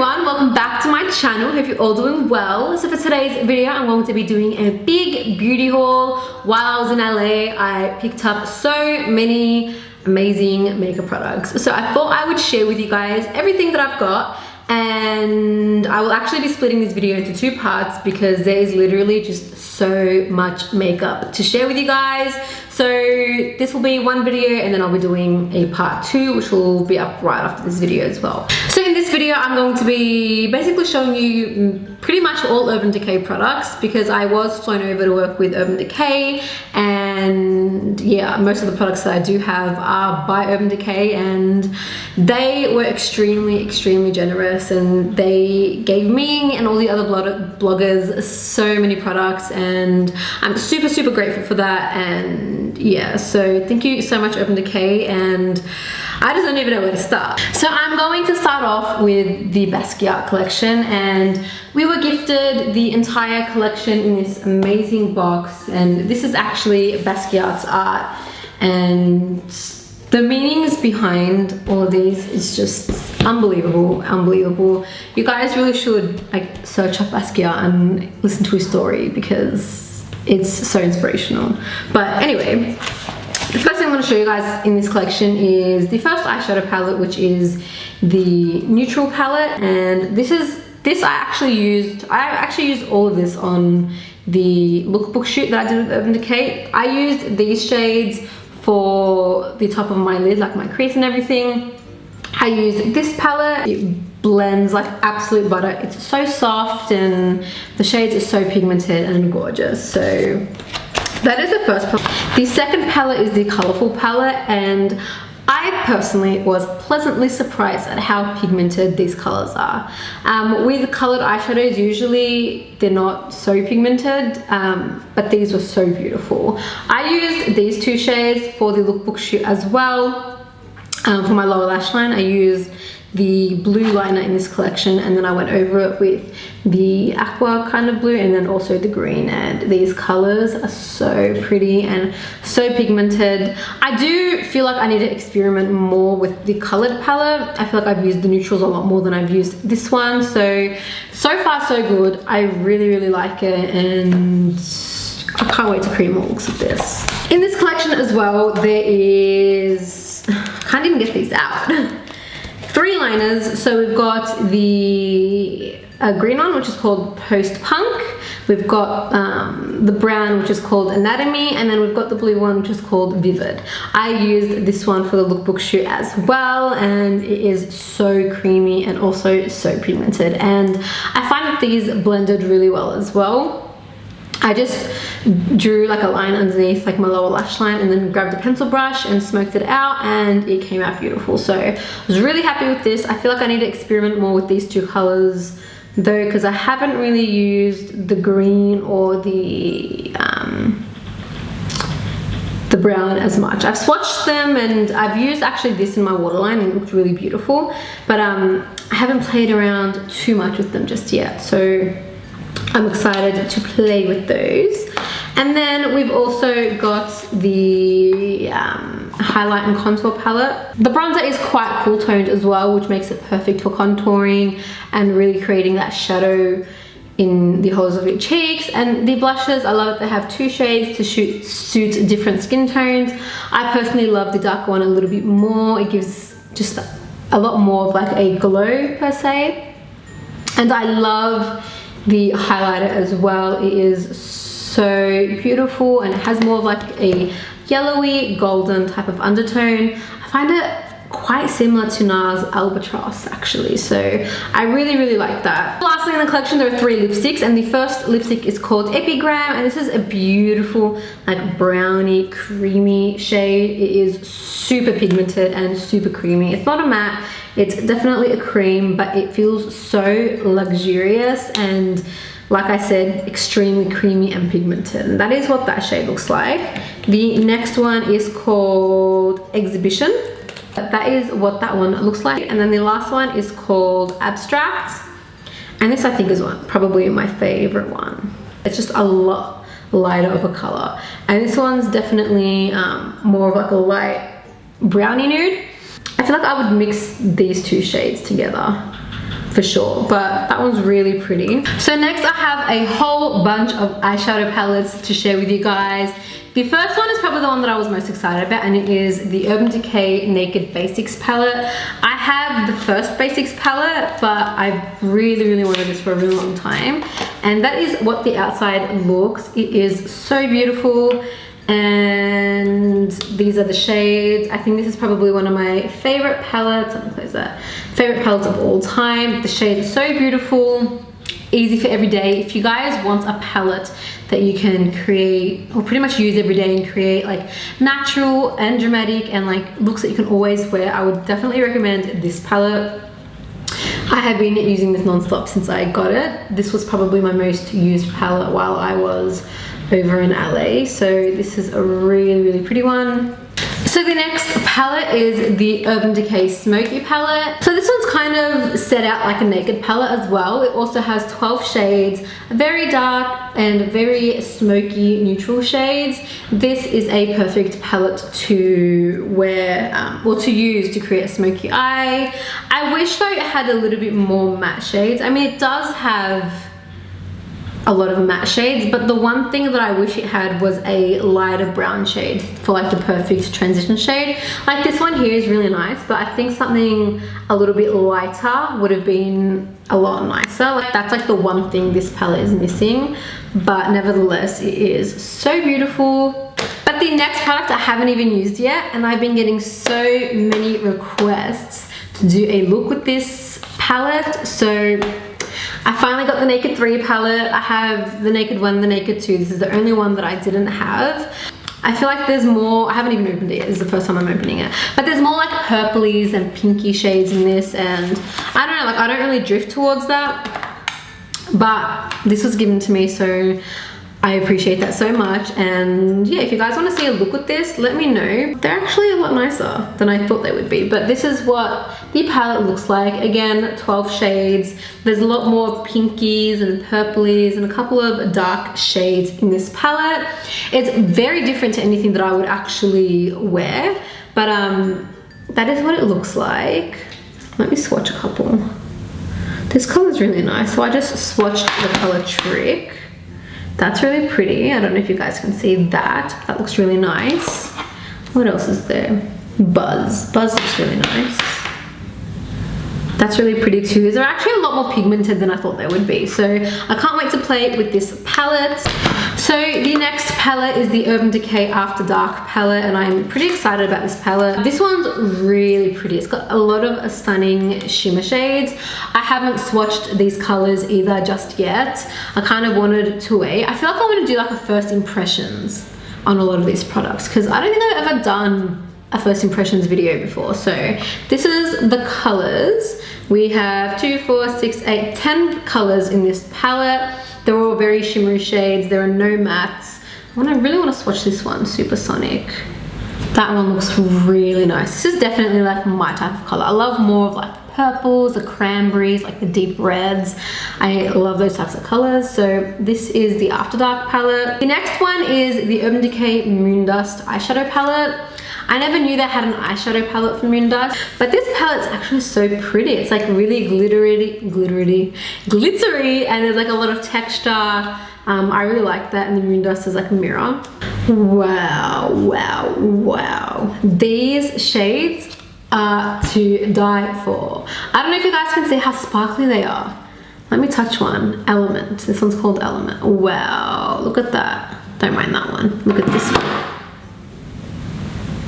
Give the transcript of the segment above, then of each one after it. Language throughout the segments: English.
everyone, welcome back to my channel. Hope you're all doing well. So for today's video, I'm going to be doing a big beauty haul. While I was in LA, I picked up so many amazing makeup products. So I thought I would share with you guys everything that I've got, and I will actually be splitting this video into two parts because there is literally just so much makeup to share with you guys. So this will be one video and then I'll be doing a part two, which will be up right after this video as well. So in this video, I'm going to be basically showing you pretty much all Urban Decay products because I was flown over to work with Urban Decay, and yeah, most of the products that I do have are by Urban Decay, and they were extremely generous, and they gave me and all the other bloggers so many products, and I'm super grateful for that. And yeah, so thank you so much, Urban Decay, and I just don't even know where to start. So I'm going to start off with the Basquiat collection, and we were gifted the entire collection in this amazing box, and this is actually Basquiat's art, and the meanings behind all of these is just unbelievable. You guys really should like search up Basquiat and listen to his story because it's so inspirational. But anyway, the first thing I'm going to show you guys in this collection is the first eyeshadow palette, which is the neutral palette, and I actually used all of this on the lookbook shoot that I did with Urban Decay. I used these shades for the top of my lid, like my crease and everything. I used this palette. It blends like absolute butter. It's so soft and the shades are so pigmented and gorgeous. So that is the first palette. The second palette is the colorful palette, and I personally was pleasantly surprised at how pigmented these colors are. With colored eyeshadows, usually they're not so pigmented, but these were so beautiful. I used these two shades for the lookbook shoot as well. For my lower lash line, I used the blue liner in this collection, and then I went over it with the aqua kind of blue and then also the green, and these colors are so pretty and so pigmented. I do feel like I need to experiment more with the colored palette. I feel like I've used the neutrals a lot more than I've used this one. So far so good. I really like it, and I can't wait to create more looks of this. In this collection as well, there is, I can't even get these out. 3 liners. So we've got the green one, which is called Post Punk. We've got the brown, which is called Anatomy, and then we've got the blue one, which is called Vivid. I used this one for the lookbook shoot as well, and it is so creamy and also so pigmented, and I find that these blended really well as well. I just drew like a line underneath like my lower lash line and then grabbed a pencil brush and smoked it out, and it came out beautiful. So I was really happy with this. I feel like I need to experiment more with these two colors though, because I haven't really used the green or the brown as much. I've swatched them, and I've used actually this in my waterline and it looked really beautiful, but I haven't played around too much with them just yet. So I'm excited to play with those. And then we've also got the highlight and contour palette. The bronzer is quite cool toned as well, which makes it perfect for contouring and really creating that shadow in the hollows of your cheeks. And the blushes, I love it. They have 2 shades to suit different skin tones. I personally love the dark one a little bit more. It gives just a lot more of like a glow per se. And I love the highlighter as well. It is so beautiful, and it has more of like a yellowy golden type of undertone. I find it quite similar to NARS Albatross actually, so I really like that. Lastly in the collection, there are 3 lipsticks, and the first lipstick is called Epigram, and this is a beautiful like browny creamy shade. It is super pigmented and super creamy. It's not a matte, it's definitely a cream, but it feels so luxurious and, like I said, extremely creamy and pigmented. And that is what that shade looks like. The next one is called Exhibition. That is what that one looks like. And then the last one is called Abstract. And this I think is probably my favorite one. It's just a lot lighter of a color. And this one's definitely more of like a light brownie nude. I feel like I would mix these 2 shades together for sure, but that one's really pretty. So next I have a whole bunch of eyeshadow palettes to share with you guys. The first one is probably the one that I was most excited about, and it is the Urban Decay Naked Basics palette. I have the first Basics palette, but I've really wanted this for a really long time, and that is what the outside looks. It is so beautiful, and these are the shades. I think this is probably one of my favorite palettes. Let me close that. Favorite palettes of all time. The shades are so beautiful, easy for every day. If you guys want a palette that you can create or pretty much use every day and create like natural and dramatic and like looks that you can always wear, I would definitely recommend this palette. I have been using this non-stop since I got it. This was probably my most used palette while I was over in LA, so this is a really pretty one. So the next palette is the Urban Decay Smoky palette. So this one's kind of set out like a naked palette as well. It also has 12 shades, very dark and very smoky neutral shades. This is a perfect palette to wear or to use to create a smoky eye. I wish though it had a little bit more matte shades. I mean, it does have a lot of matte shades, but the one thing that I wish it had was a lighter brown shade for like the perfect transition shade. Like this one here is really nice, but I think something a little bit lighter would have been a lot nicer. Like that's like the one thing this palette is missing, but nevertheless it is so beautiful. But the next product I haven't even used yet, and I've been getting so many requests to do a look with this palette, so I finally got the Naked 3 palette. I have the Naked 1, the Naked 2. This is the only one that I didn't have. I feel like there's more. I haven't even opened it yet. This is the first time I'm opening it. But there's more like purplies and pinky shades in this, and I don't know, like I don't really drift towards that. But this was given to me, so I appreciate that so much. And yeah, if you guys want to see a look with this, let me know. They're actually a lot nicer than I thought they would be, but this is what the palette looks like. Again, 12 shades. There's a lot more pinkies and purplies and a couple of dark shades in this palette. It's very different to anything that I would actually wear, but that is what it looks like. Let me swatch a couple. This color is really nice, so I just swatched the color Trick. That's really pretty. I don't know if you guys can see that. That looks really nice. What else is there? Buzz. Buzz looks really nice. That's really pretty too. They're actually a lot more pigmented than I thought they would be. So I can't wait to play with this palette. So the next palette is the Urban Decay After Dark palette, and I'm pretty excited about this palette. This one's really pretty. It's got a lot of stunning shimmer shades. I haven't swatched these colors either just yet. I kind of wanted to wait. I feel like I want to do like a first impressions on a lot of these products, because I don't think I've ever done a first impressions video before. So this is the colors. We have 2, 4, 6, 8, 10 colors in this palette. They're all very shimmery shades. There are no mattes. I really want to swatch this one, Supersonic. That one looks really nice. This is definitely like my type of color. I love more of like purples, the cranberries, like the deep reds. I love those types of colors. So this is the After Dark palette. The next one is the Urban Decay Moondust eyeshadow palette. I never knew they had an eyeshadow palette from Moondust, but this palette's actually so pretty. It's like really glittery, and there's like a lot of texture. I really like that, and the Moondust is like a mirror. Wow. These shades are to die for. I don't know if you guys can see how sparkly they are. Let me touch one. Element. This one's called Element. Wow, look at that. Don't mind that one. Look at this one.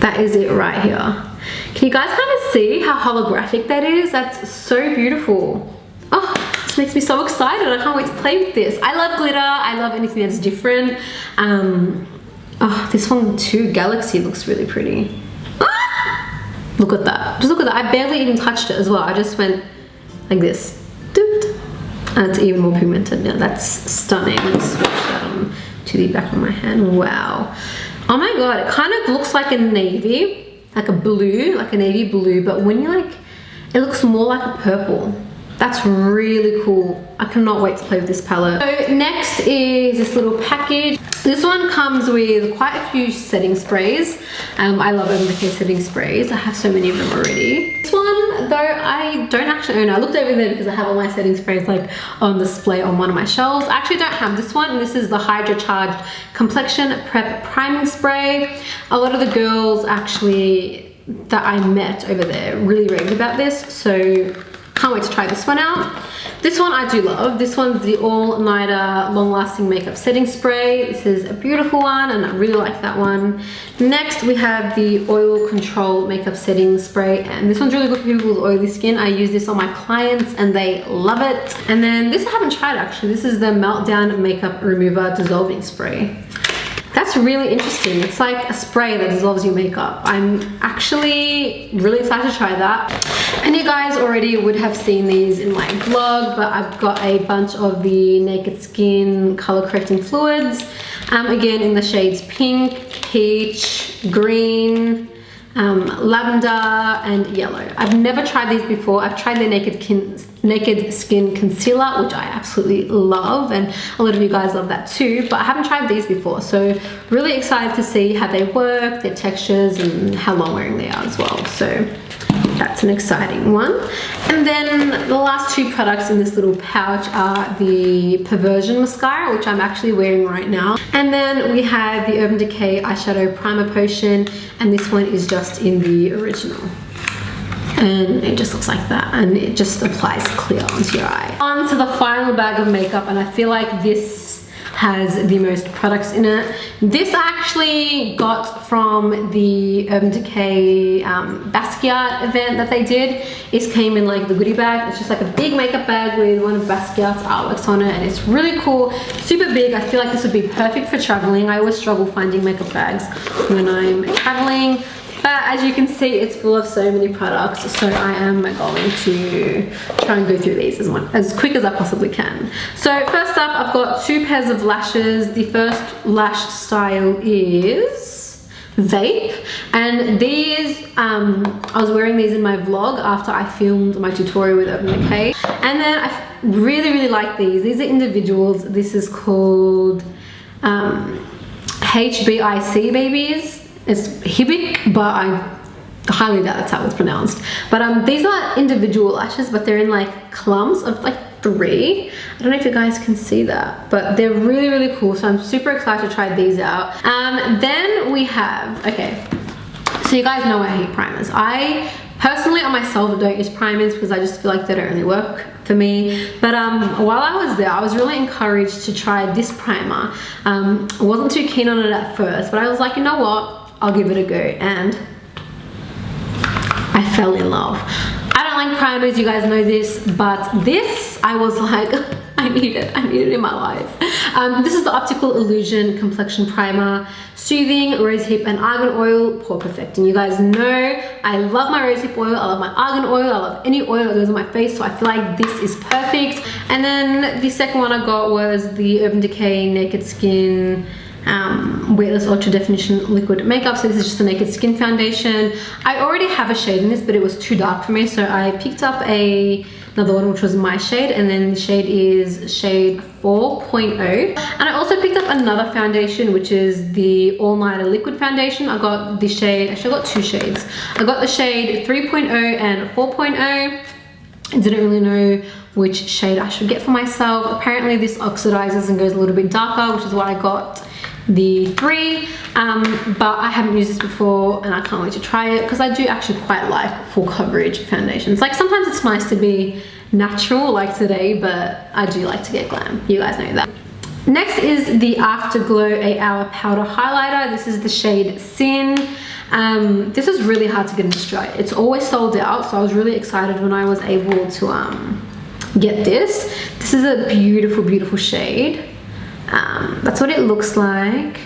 That is it right here. Can you guys kind of see how holographic that is? That's so beautiful. Oh, this makes me so excited. I can't wait to play with this. I love glitter. I love anything that's different. Oh, this one too, Galaxy, looks really pretty. Ah! Look at that. Just look at that. I barely even touched it as well. I just went like this. And it's even more pigmented now. That's stunning. Let me switch that on to the back of my hand. Wow. Oh my god, it kind of looks like a navy, like a blue, like a navy blue, but when you like, it looks more like a purple. That's really cool. I cannot wait to play with this palette. So next is this little package. This one comes with quite a few setting sprays. I love Urban Decay setting sprays. I have so many of them already. This one though, I don't actually own. I looked over there because I have all my setting sprays like on display on one of my shelves. I actually don't have this one, and this is the Hydra Charged Complexion Prep Priming Spray. A lot of the girls actually that I met over there really raved about this, so can't wait to try this one out. This one I do love. This one's the All Nighter Long Lasting Makeup Setting Spray. This is a beautiful one and I really like that one. Next we have the Oil Control Makeup Setting Spray, and this one's really good for people with oily skin. I use this on my clients and they love it. And then this I haven't tried actually. This is the Meltdown Makeup Remover Dissolving Spray. That's really interesting. It's like a spray that dissolves your makeup. I'm actually really excited to try that. And you guys already would have seen these in my vlog, but I've got a bunch of the Naked Skin color correcting fluids. Again, in the shades pink, peach, green, lavender, and yellow. I've never tried these before. I've tried the Naked Skin Concealer, which I absolutely love, and a lot of you guys love that too, but I haven't tried these before, so really excited to see how they work, their textures, and how long wearing they are as well. So that's an exciting one. And then the last two products in this little pouch are the Perversion Mascara, which I'm actually wearing right now. And then we have the Urban Decay Eyeshadow Primer Potion, and this one is just in the original. And it just looks like that, and it just applies clear onto your eye. On to the final bag of makeup, and I feel like this has the most products in it. This I actually got from the Urban Decay Basquiat event that they did. This came in like the goodie bag. It's just like a big makeup bag with one of Basquiat's artworks on it, and it's really cool, super big. I feel like this would be perfect for traveling. I always struggle finding makeup bags when I'm traveling. But as you can see, it's full of so many products, so I am going to try and go through these as quick as I possibly can. So first up, I've got two pairs of lashes. The first lash style is Vape, and these, I was wearing these in my vlog after I filmed my tutorial with Urban Decay, and then I really like these. These are individuals. This is called HBIC babies. It's Hibik, but I highly doubt that's how it's pronounced. But these are individual lashes, but they're in like clumps of like 3. I don't know if you guys can see that, but they're really cool. So I'm super excited to try these out. Then we have, okay, so you guys know I hate primers. I personally on myself don't use primers because I just feel like they don't really work for me. But while I was there, I was really encouraged to try this primer. I wasn't too keen on it at first, but I was like, you know what? I'll give it a go, and I fell in love. I don't like primers, you guys know this, but this, I was like, I need it in my life. This is the Optical Illusion Complexion Primer, Soothing Rosehip and Argan Oil Pore Perfecting. You guys know I love my rosehip oil, I love my argan oil, I love any oil that goes on my face, so I feel like this is perfect. And then the second one I got was the Urban Decay Naked Skin Weightless Ultra Definition Liquid Makeup. So this is just a Naked Skin foundation. I already have a shade in this, but it was too dark for me, so I picked up another one which was my shade, and then the shade is shade 4.0. And I also picked up another foundation, which is the All Nighter Liquid Foundation. I got the shade, actually I got 2 shades. I got the shade 3.0 and 4.0. I didn't really know which shade I should get for myself. Apparently this oxidizes and goes a little bit darker, which is why I got the 3, but I haven't used this before and I can't wait to try it because I do actually quite like full coverage foundations. Like sometimes it's nice to be natural like today, but I do like to get glam. You guys know that. Next is the Afterglow 8-Hour Powder Highlighter. This is the shade Sin. This is really hard to get in Australia. It's always sold out, so I was really excited when I was able to get this. This is a beautiful shade. That's what it looks like,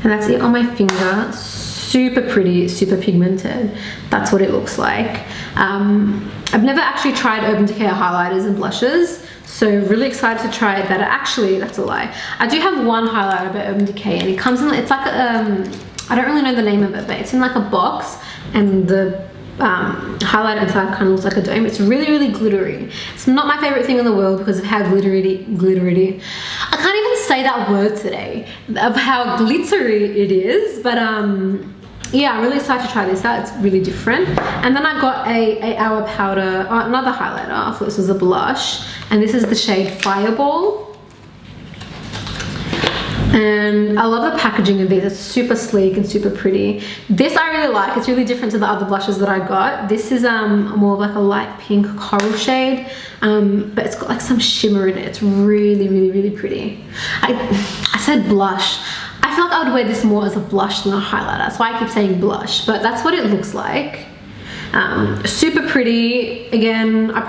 and that's it on my finger. Super pretty, super pigmented. That's what it looks like. I've never actually tried Urban Decay highlighters and blushes, so really excited to try that. Actually, that's a lie. I do have one highlighter by Urban Decay, and it comes in, it's like I don't really know the name of it, but it's in like a box, and the highlighter inside kind of looks like a dome. It's really, really glittery. It's not my favorite thing in the world because of how glittery. I can't even say that word today, of how glittery it is, but yeah, I'm really excited to try this out. It's really different. And then I got a 8 Hour powder, another highlighter. I thought this was a blush, and this is the shade Fireball. And I love the packaging of these. It's super sleek and super pretty. This I really like. It's really different to the other blushes that I got. This is more of like a light pink coral shade, but it's got like some shimmer in it. It's really, really, really pretty. I said blush. I feel like I would wear this more as a blush than a highlighter. That's why I keep saying blush, but that's what it looks like. Super pretty. Again, I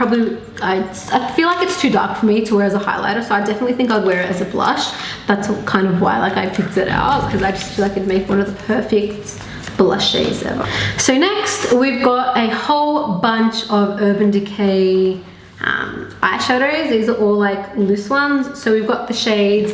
feel like it's too dark for me to wear as a highlighter, so I definitely think I'd wear it as a blush. That's kind of why like I picked it out, because I just feel like it'd make one of the perfect blush shades ever. So next we've got a whole bunch of Urban Decay eyeshadows. These are all like loose ones. So we've got the shades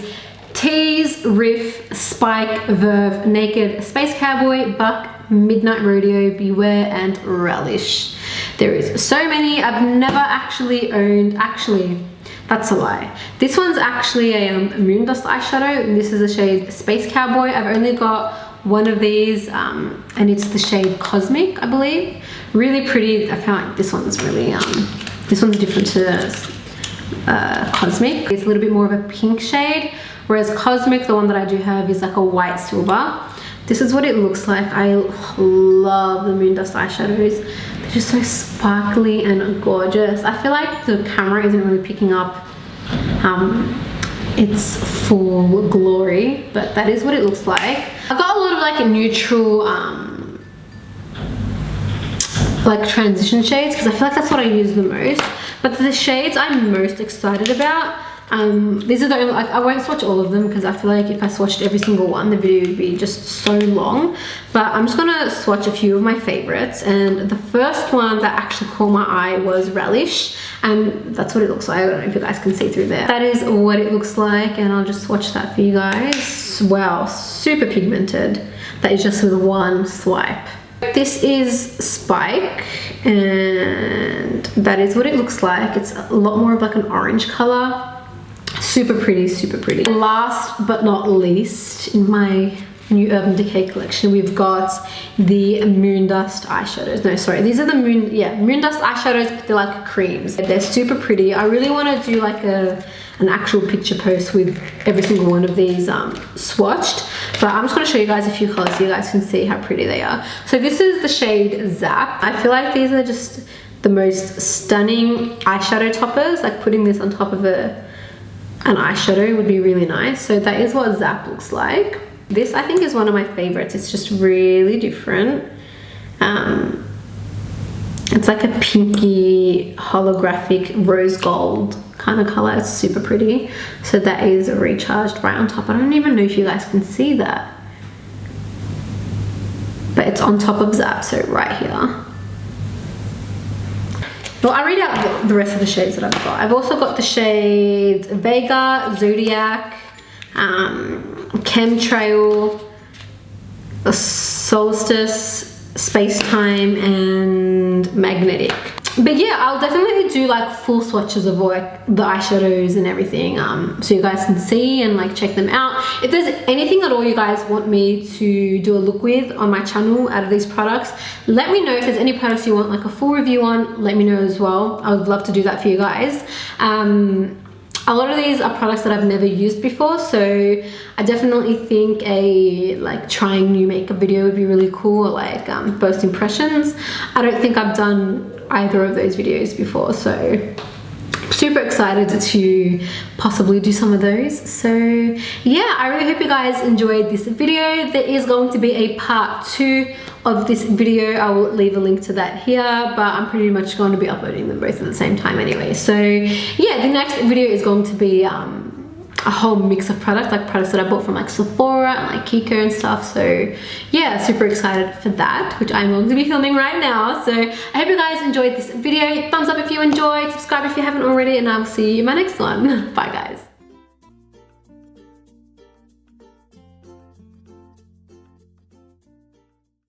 Tease, Riff, Spike, Verve, Naked, Space Cowboy, Buck, Midnight Rodeo, Beware, and Relish. There is so many. I've never actually owned, that's a lie. This one's actually a Moondust eyeshadow, and this is the shade Space Cowboy. I've only got one of these, and it's the shade Cosmic, I believe. Really pretty. I found like this one's really, this one's different to Cosmic. It's a little bit more of a pink shade, whereas Cosmic, the one that I do have, is like a white silver. This is what it looks like. I love the Moondust eyeshadows. They're just so sparkly and gorgeous. I feel like the camera isn't really picking up its full glory, but that is what it looks like. I've got a lot of like neutral like transition shades, because I feel like that's what I use the most. But the shades I'm most excited about, these are the only, like, I won't swatch all of them because I feel like if I swatched every single one, the video would be just so long. But I'm just gonna swatch a few of my favorites, and the first one that actually caught my eye was Relish, and that's what it looks like. I don't know if you guys can see through there. That is what it looks like, and I'll just swatch that for you guys. Wow, super pigmented. That is just with one swipe. This is Spike, and that is what it looks like. It's a lot more of like an orange color. Super pretty, super pretty. Last but not least, in my new Urban Decay collection, we've got the Moondust eyeshadows. No, sorry, these are the Moondust eyeshadows, but they're like creams. They're super pretty. I really want to do like an actual picture post with every single one of these swatched, but I'm just going to show you guys a few colors so you guys can see how pretty they are. So this is the shade Zap. I feel like these are just the most stunning eyeshadow toppers. Like putting this on top of an eyeshadow would be really nice. So that is what Zap looks like. This I think is one of my favorites. It's just really different. It's like a pinky holographic rose gold kind of color. It's super pretty. So that is recharged right on top. I don't even know if you guys can see that, but it's on top of Zap, so right here. Well, I'll read out the rest of the shades that I've got. I've also got the shades Vega, Zodiac, Chemtrail, Solstice, Space Time, and Magnetic. But yeah, I'll definitely do like full swatches of like the eyeshadows and everything, so you guys can see and like check them out. If there's anything at all you guys want me to do a look with on my channel out of these products, let me know. If there's any products you want like a full review on, let me know as well. I would love to do that for you guys. A lot of these are products that I've never used before, so I definitely think a like trying new makeup video would be really cool, like first impressions. I don't think I've done either of those videos before, so super excited to possibly do some of those. So yeah, I really hope you guys enjoyed this video. There is going to be a part 2 of this video. I will leave a link to that here, but I'm pretty much going to be uploading them both at the same time anyway. So yeah, the next video is going to be a whole mix of products, like products that I bought from like Sephora and like Kiko and stuff. So yeah, super excited for that, which I'm going to be filming right now. So I hope you guys enjoyed this video. Thumbs up if you enjoyed, subscribe if you haven't already, and I will see you in my next one. Bye guys.